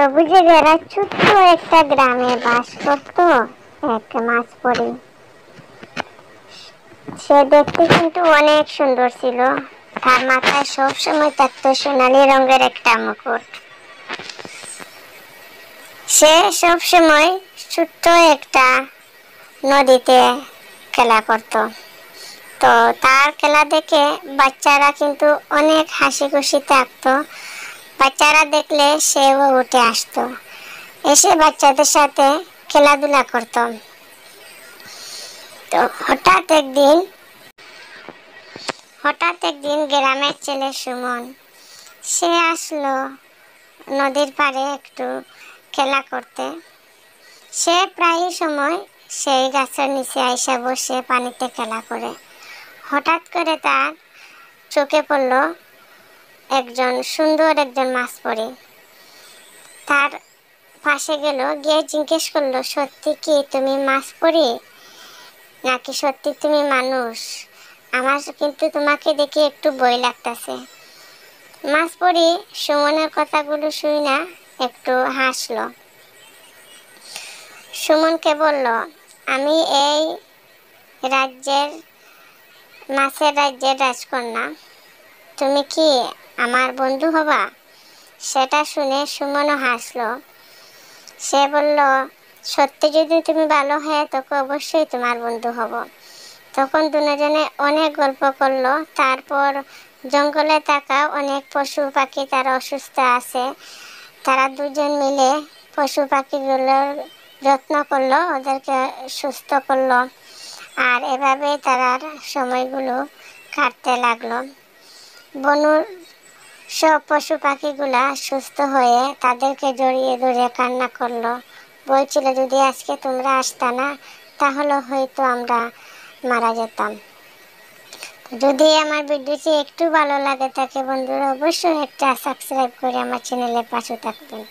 সবুজে ঘেরা ছোট্ট একটা গ্রামে বাস করত এক মাছপরি। সে দেখতে কিন্তু অনেক সুন্দর ছিল। তার মাথায় সবসময় থাকতো সোনালী রঙের একটা মুকুট। সে সবসময় ছোট্ট একটা নদীতে খেলা করত। তো তার খেলা দেখে বাচ্চারা কিন্তু অনেক হাসি খুশি থাকতো। বাচ্চারা দেখলে সেও উঠে আসতো, এসে বাচ্চাদের সাথে খেলাধুলা করত। তো হঠাৎ একদিন গ্রামের ছেলে সুমন সে আসলো নদীর পাড়ে একটু খেলা করতে। সে প্রায় সময় সেই গাছের নিচে আইসা বসে পানিতে খেলা করে। হঠাৎ করে তার চোখে পড়ল সুন্দর একজন মাছ পড়ে। তার পাশে গেল, গিয়ে জিজ্ঞেস করলো, সত্যি কি তুমি মাছ পড়ে নাকি সত্যি তুমি মানুষ? আমার কিন্তু তোমাকে দেখে একটু ভয় লাগতেছে। মাছ পড়ে সুমনের কথাগুলো শুই না একটু হাসলো। সুমনকে বলল, আমি এই মাছের রাজ্যের রাজকন্যা, তুমি কি আমার বন্ধু হবা? সেটা শুনে সুমনও হাসলো। সে বলল, সত্যি যদি তুমি ভালো হয় তোকে অবশ্যই তোমার বন্ধু হব। তখন দুজনে অনেক গল্প করলো। তারপর জঙ্গলে থাকা অনেক পশু পাখি তারা অসুস্থ আছে, তারা দুজন মিলে পশু পাখিগুলোর যত্ন করলো, ওদেরকে সুস্থ করলো। আর এভাবে তারা সময়গুলো কাটতে লাগলো। বনুর সব পশু পাখিগুলা সুস্থ হয়ে তাদেরকে জড়িয়ে ধরে কান্না করলো। বলছিল, যদি আজকে তোমরা আসতা না তাহলে হয়তো আমরা মারা যেতাম। যদি আমার ভিডিওটি একটু ভালো লাগে থাকে বন্ধুরা, অবশ্যই একটা সাবস্ক্রাইব করে আমার চ্যানেলের পাশে থাকবেন।